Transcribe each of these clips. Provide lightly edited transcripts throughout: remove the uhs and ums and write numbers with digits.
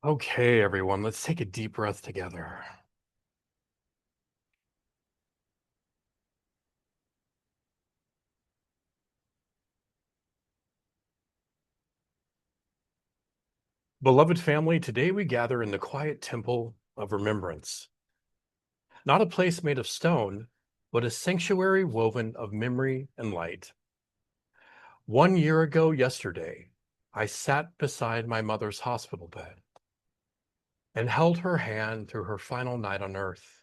Okay, everyone, let's take a deep breath together. Beloved family, today we gather in the quiet temple of remembrance. Not a place made of stone, but a sanctuary woven of memory and light. 1 year ago yesterday, I sat beside my mother's hospital bed and held her hand through her final night on earth.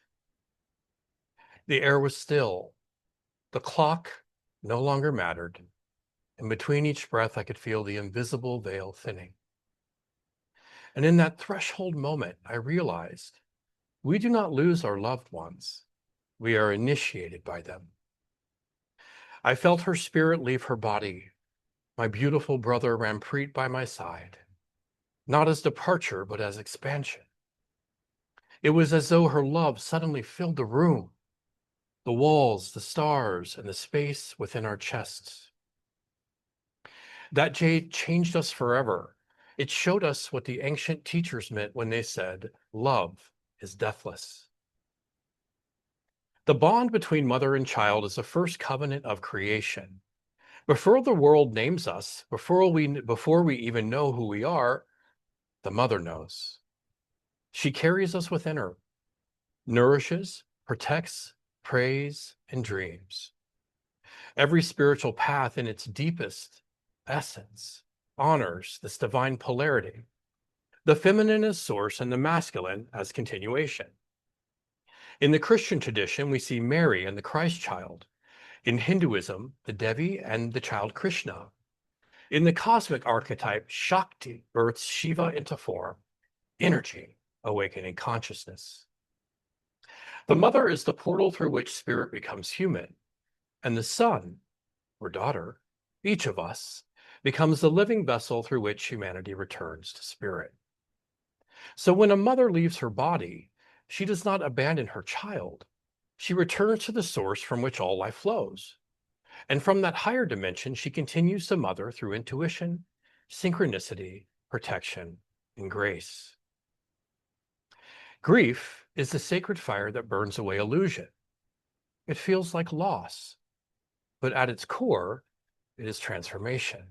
The air was still, the clock no longer mattered, and between each breath I could feel the invisible veil thinning. And in that threshold moment, I realized we do not lose our loved ones. We are initiated by them. I felt her spirit leave her body. My beautiful brother Rampreet by my side, not as departure, but as expansion. It was as though her love suddenly filled the room, the walls, the stars, and the space within our chests. That jade changed us forever. It showed us what the ancient teachers meant when they said, love is deathless. The bond between mother and child is the first covenant of creation. Before the world names us, before we even know who we are, the mother knows. She carries us within her, nourishes, protects, prays, and dreams. Every spiritual path in its deepest essence honors this divine polarity, the feminine as source and the masculine as continuation. In the Christian tradition, we see Mary and the Christ child. In Hinduism, the Devi and the child Krishna. In the cosmic archetype, Shakti births Shiva into form, energy, awakening consciousness. The mother is the portal through which spirit becomes human, and the son, or daughter, each of us, becomes the living vessel through which humanity returns to spirit. So when a mother leaves her body, she does not abandon her child. She returns to the source from which all life flows. And from that higher dimension, she continues to mother through intuition, synchronicity, protection, and grace. Grief is the sacred fire that burns away illusion. It feels like loss, but at its core, it is transformation.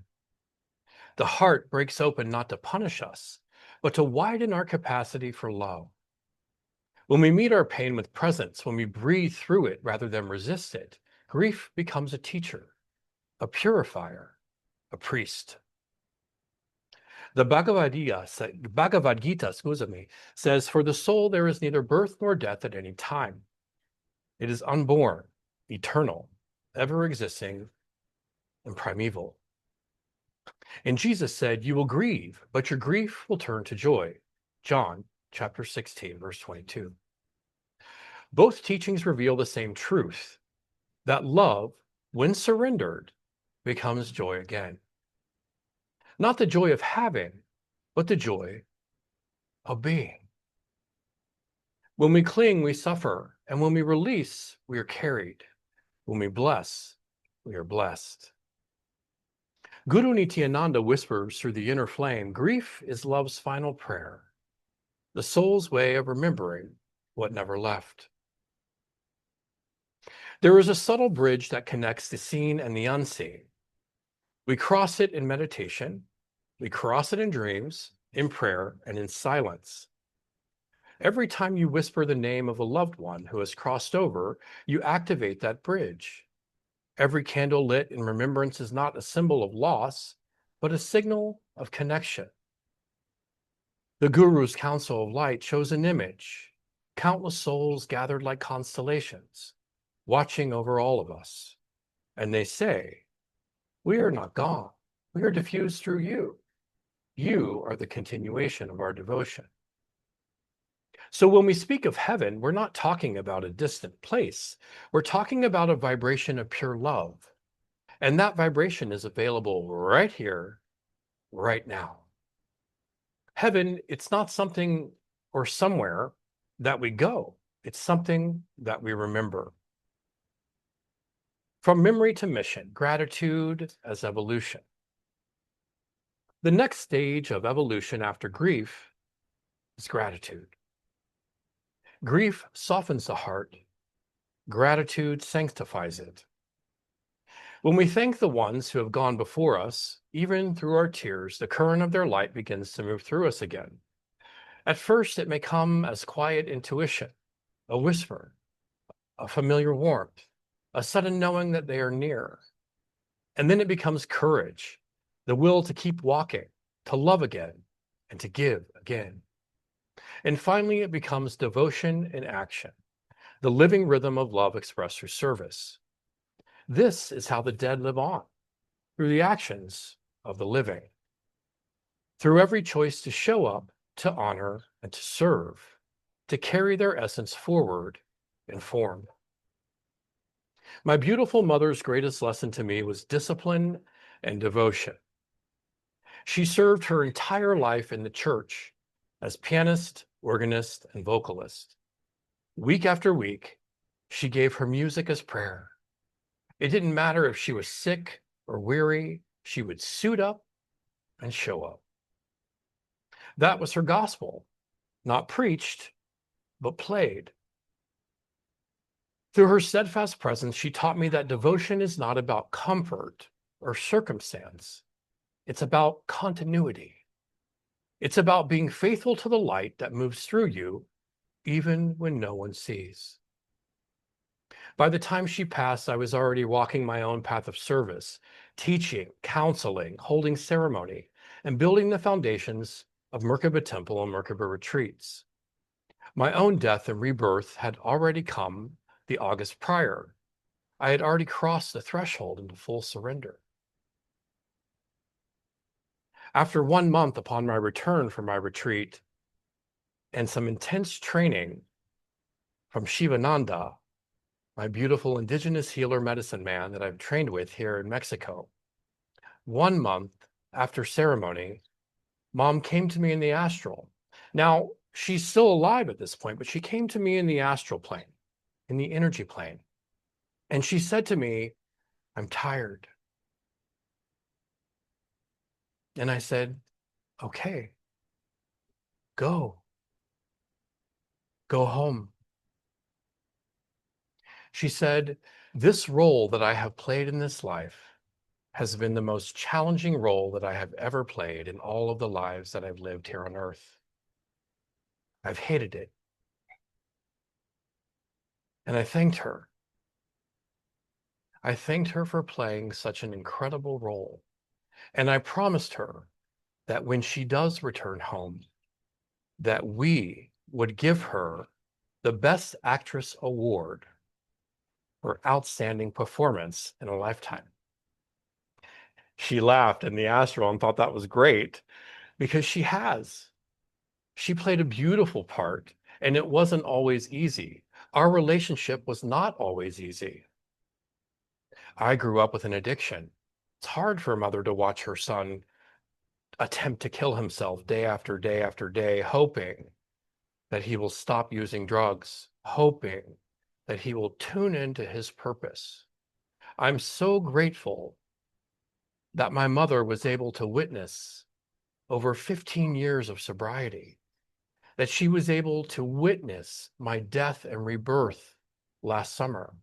The heart breaks open not to punish us, but to widen our capacity for love. When we meet our pain with presence, when we breathe through it rather than resist it, grief becomes a teacher, a purifier, a priest. The Bhagavad Gita, says, for the soul there is neither birth nor death at any time. It is unborn, eternal, ever existing, and primeval. And Jesus said, you will grieve, but your grief will turn to joy. John chapter 16, verse 22. Both teachings reveal the same truth, that love, when surrendered, becomes joy again. Not the joy of having, but the joy of being. When we cling, we suffer, and when we release, we are carried. When we bless, we are blessed. Guru Nityananda whispers through the inner flame, grief is love's final prayer, the soul's way of remembering what never left. There is a subtle bridge that connects the seen and the unseen. We cross it in meditation, we cross it in dreams, in prayer, and in silence. Every time you whisper the name of a loved one who has crossed over, you activate that bridge. Every candle lit in remembrance is not a symbol of loss, but a signal of connection. The Guru's Council of Light shows an image, countless souls gathered like constellations, watching over all of us. And they say, we are not gone. We are diffused through you. You are the continuation of our devotion. So when we speak of heaven, we're not talking about a distant place. We're talking about a vibration of pure love. And that vibration is available right here, right now. Heaven, it's not something or somewhere that we go. It's something that we remember. From memory to mission, gratitude as evolution. The next stage of evolution after grief is gratitude. Grief softens the heart. Gratitude sanctifies it. When we thank the ones who have gone before us, even through our tears, the current of their light begins to move through us again. At first, it may come as quiet intuition, a whisper, a familiar warmth, a sudden knowing that they are near. And then it becomes courage, the will to keep walking, to love again, and to give again. And finally, it becomes devotion in action, the living rhythm of love expressed through service. This is how the dead live on, through the actions of the living, through every choice to show up, to honor, and to serve, to carry their essence forward in form. My beautiful mother's greatest lesson to me was discipline and devotion. She served her entire life in the church as pianist, organist, and vocalist. Week after week, she gave her music as prayer. It didn't matter if she was sick or weary, she would suit up and show up. That was her gospel, not preached, but played. Through her steadfast presence, she taught me that devotion is not about comfort or circumstance. It's about continuity. It's about being faithful to the light that moves through you, even when no one sees. By the time she passed, I was already walking my own path of service, teaching, counseling, holding ceremony, and building the foundations of Merkaba Temple and Merkaba retreats. My own death and rebirth had already come the August prior. I had already crossed the threshold into full surrender. After 1 month upon my return from my retreat and some intense training from Shivananda, my beautiful indigenous healer medicine man that I've trained with here in Mexico, 1 month after ceremony, Mom came to me in the astral. Now, she's still alive at this point, but she came to me in the astral plane, in the energy plane. And she said to me, "I'm tired." And I said, "Okay, go home." She said, "This role that I have played in this life has been the most challenging role that I have ever played in all of the lives that I've lived here on earth. I've hated it." And I thanked her. I thanked her for playing such an incredible role. And I promised her that when she does return home, that we would give her the Best Actress Award for outstanding performance in a lifetime. She laughed in the astral and thought that was great because she has. She played a beautiful part, and it wasn't always easy. Our relationship was not always easy. I grew up with an addiction. It's hard for a mother to watch her son attempt to kill himself day after day after day, hoping that he will stop using drugs, hoping that he will tune into his purpose. I'm so grateful that my mother was able to witness over 15 years of sobriety, that she was able to witness my death and rebirth last summer,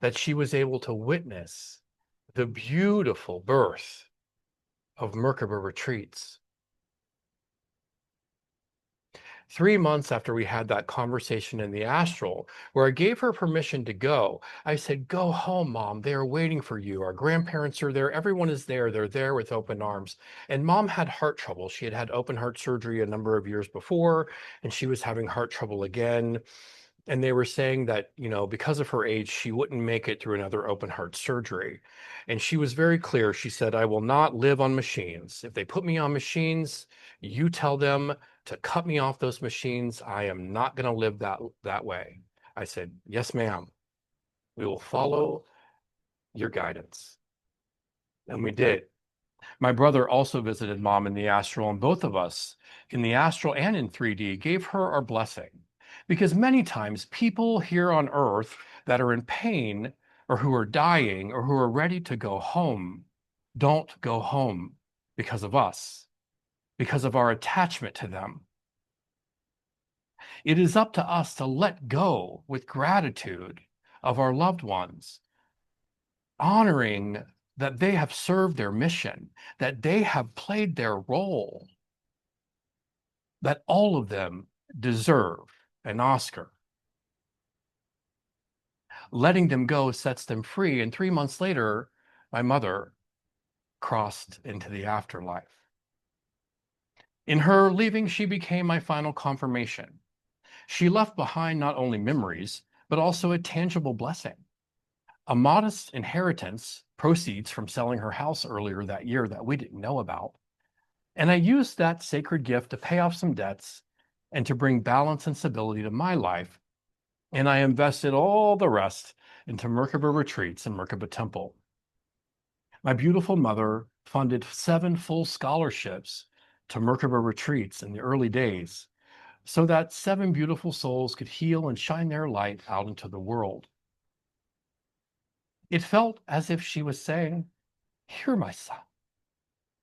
that she was able to witness the beautiful birth of Merkaba retreats. 3 months after we had that conversation in the astral, where I gave her permission to go, I said, "Go home, Mom. They are waiting for you. Our grandparents are there. Everyone is there. They're there with open arms." And Mom had heart trouble. She had had open heart surgery a number of years before, and she was having heart trouble again. And they were saying that, because of her age, she wouldn't make it through another open heart surgery. And she was very clear. She said, "I will not live on machines. If they put me on machines, you tell them to cut me off those machines. I am not going to live that way." I said, "Yes, ma'am. We will follow your guidance." And we did. My brother also visited Mom in the astral, and both of us, in the astral and in 3D, gave her our blessing. Because many times people here on earth that are in pain or who are dying or who are ready to go home don't go home because of us, because of our attachment to them. It is up to us to let go with gratitude of our loved ones, honoring that they have served their mission, that they have played their role, that all of them deserve an Oscar. Letting them go sets them free, and 3 months later, my mother crossed into the afterlife. In her leaving, she became my final confirmation. She left behind not only memories, but also a tangible blessing. A modest inheritance, proceeds from selling her house earlier that year that we didn't know about. And I used that sacred gift to pay off some debts and to bring balance and stability to my life. And I invested all the rest into Merkaba retreats and Merkaba Temple. My beautiful mother funded 7 full scholarships to Merkaba retreats in the early days so that 7 beautiful souls could heal and shine their light out into the world. It felt as if she was saying, "Here, my son,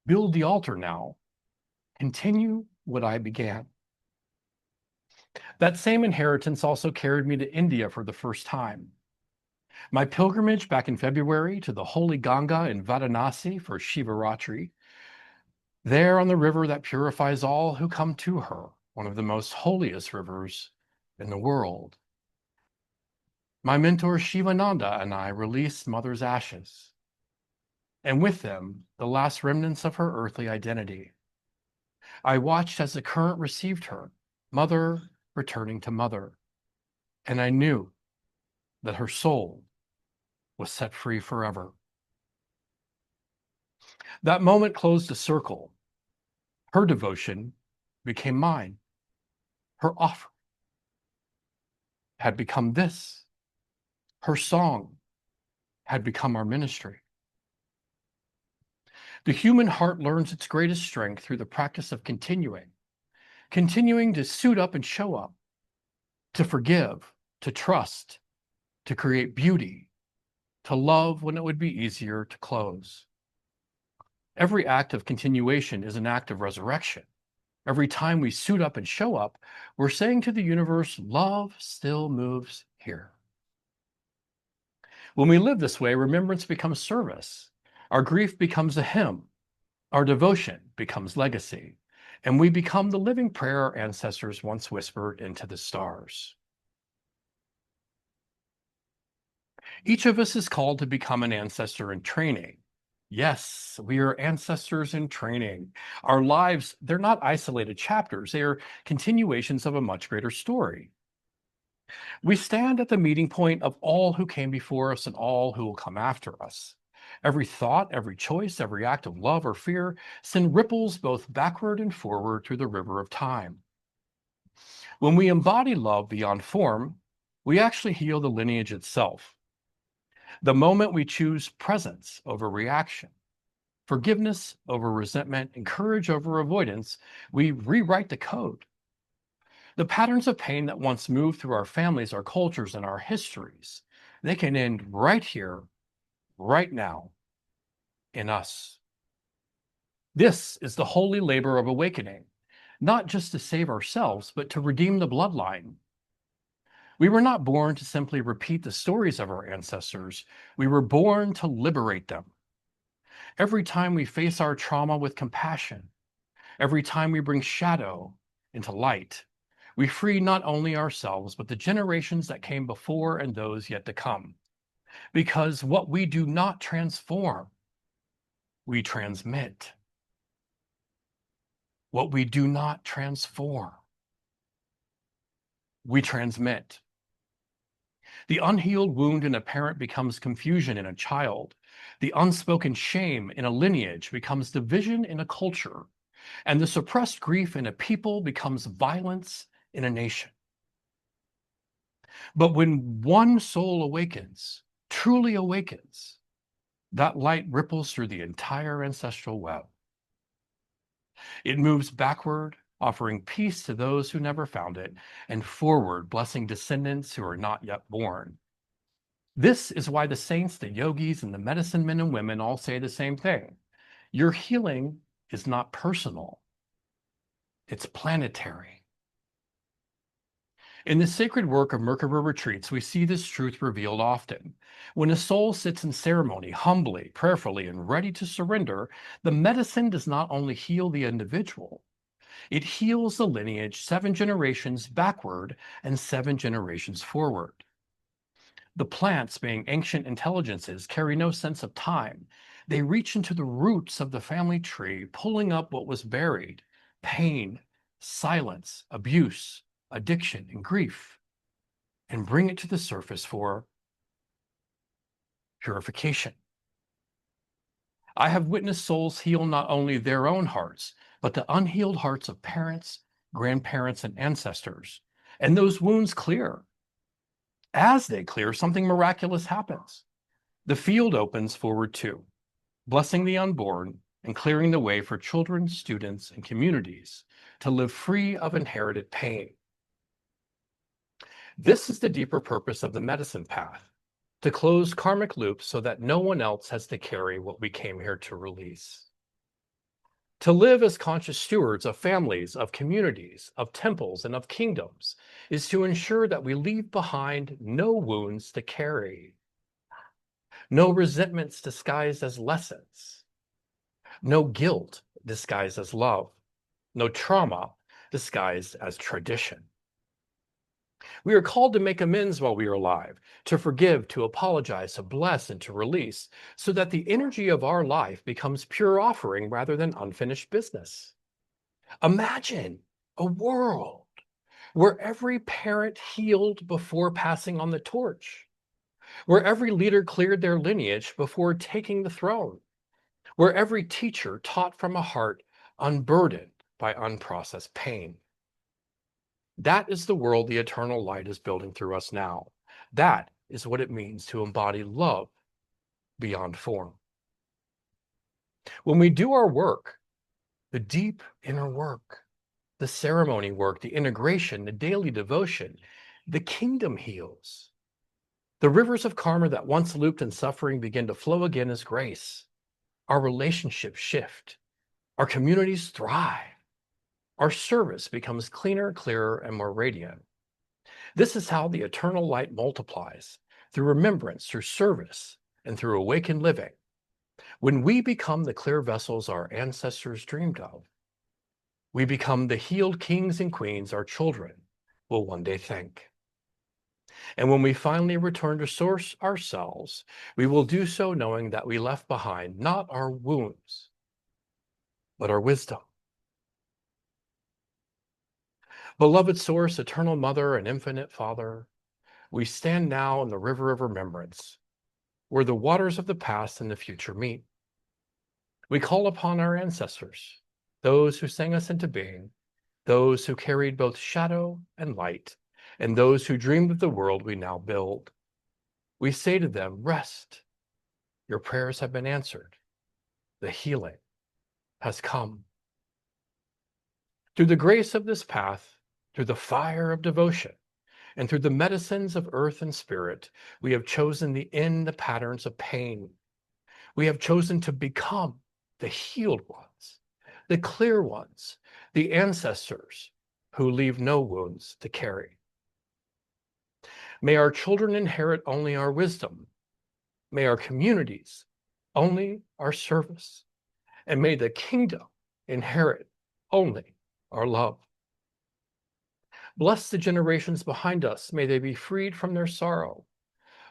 build the altar now. Continue what I began." That same inheritance also carried me to India for the first time. My pilgrimage back in February to the holy Ganga in Varanasi for Shivaratri, there on the river that purifies all who come to her, one of the most holiest rivers in the world. My mentor Shivananda and I released Mother's ashes, and with them, the last remnants of her earthly identity. I watched as the current received her, Mother returning to Mother, and I knew that her soul was set free forever. That moment closed a circle. Her devotion became mine. Her offer had become this. Her song had become our ministry. The human heart learns its greatest strength through the practice of continuing to suit up and show up, to forgive, to trust, to create beauty, to love when it would be easier to close. Every act of continuation is an act of resurrection. Every time we suit up and show up, we're saying to the universe, love still moves here. When we live this way, remembrance becomes service. Our grief becomes a hymn. Our devotion becomes legacy. And we become the living prayer our ancestors once whispered into the stars. Each of us is called to become an ancestor in training. Yes, we are ancestors in training. Our lives, they're not isolated chapters. They are continuations of a much greater story. We stand at the meeting point of all who came before us and all who will come after us. Every thought, every choice, every act of love or fear send ripples both backward and forward through the river of time. When we embody love beyond form, we actually heal the lineage itself. The moment we choose presence over reaction, forgiveness over resentment, and courage over avoidance, we rewrite the code. The patterns of pain that once moved through our families, our cultures, and our histories, they can end right here, right now, in us. This is the holy labor of awakening, not just to save ourselves, but to redeem the bloodline. We were not born to simply repeat the stories of our ancestors. We were born to liberate them. Every time we face our trauma with compassion, every time we bring shadow into light, we free not only ourselves, but the generations that came before and those yet to come. Because what we do not transform, we transmit. What we do not transform, we transmit. The unhealed wound in a parent becomes confusion in a child. The unspoken shame in a lineage becomes division in a culture. And the suppressed grief in a people becomes violence in a nation. But when one soul awakens, truly awakens, that light ripples through the entire ancestral web. It moves backward, offering peace to those who never found it, and forward, blessing descendants who are not yet born. This is why the saints, the yogis, and the medicine men and women all say the same thing. Your healing is not personal, it's planetary. In the sacred work of Merkaba retreats, we see this truth revealed often. When a soul sits in ceremony, humbly, prayerfully, and ready to surrender, the medicine does not only heal the individual, it heals the lineage 7 generations backward and 7 generations forward. The plants, being ancient intelligences, carry no sense of time. They reach into the roots of the family tree, pulling up what was buried: pain, silence, abuse, addiction, and grief, and bring it to the surface for purification. I have witnessed souls heal not only their own hearts, but the unhealed hearts of parents, grandparents, and ancestors. And those wounds clear. As they clear, something miraculous happens. The field opens forward too, blessing the unborn and clearing the way for children, students, and communities to live free of inherited pain. This is the deeper purpose of the medicine path: to close karmic loops so that no one else has to carry what we came here to release. To live as conscious stewards of families, of communities, of temples, and of kingdoms is to ensure that we leave behind no wounds to carry, no resentments disguised as lessons, no guilt disguised as love, no trauma disguised as tradition. We are called to make amends while we are alive, to forgive, to apologize, to bless, and to release, so that the energy of our life becomes pure offering rather than unfinished business. Imagine a world where every parent healed before passing on the torch, where every leader cleared their lineage before taking the throne, where every teacher taught from a heart unburdened by unprocessed pain. That is the world the eternal light is building through us now. That is what it means to embody love beyond form. When we do our work, the deep inner work, the ceremony work, the integration, the daily devotion, the kingdom heals. The rivers of karma that once looped in suffering begin to flow again as grace. Our relationships shift. Our communities thrive. Our service becomes cleaner, clearer, and more radiant. This is how the eternal light multiplies: through remembrance, through service, and through awakened living. When we become the clear vessels our ancestors dreamed of, we become the healed kings and queens our children will one day thank. And when we finally return to Source ourselves, we will do so knowing that we left behind not our wounds, but our wisdom. Beloved Source, Eternal Mother, and Infinite Father, we stand now in the river of remembrance, where the waters of the past and the future meet. We call upon our ancestors, those who sang us into being, those who carried both shadow and light, and those who dreamed of the world we now build. We say to them, rest. Your prayers have been answered. The healing has come. Through the grace of this path, through the fire of devotion, and through the medicines of earth and spirit, we have chosen to end the patterns of pain. We have chosen to become the healed ones, the clear ones, the ancestors who leave no wounds to carry. May our children inherit only our wisdom. May our communities only our service. And may the kingdom inherit only our love. Bless the generations behind us. May they be freed from their sorrow.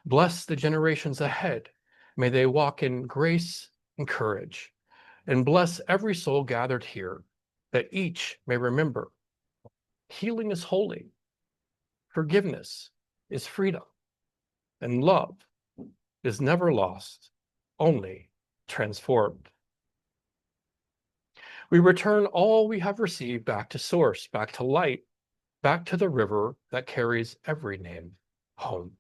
Bless the generations ahead. May they walk in grace and courage. And bless every soul gathered here, that each may remember healing is holy, forgiveness is freedom, and love is never lost, only transformed. We return all we have received back to Source, back to light, back to the river that carries every name home.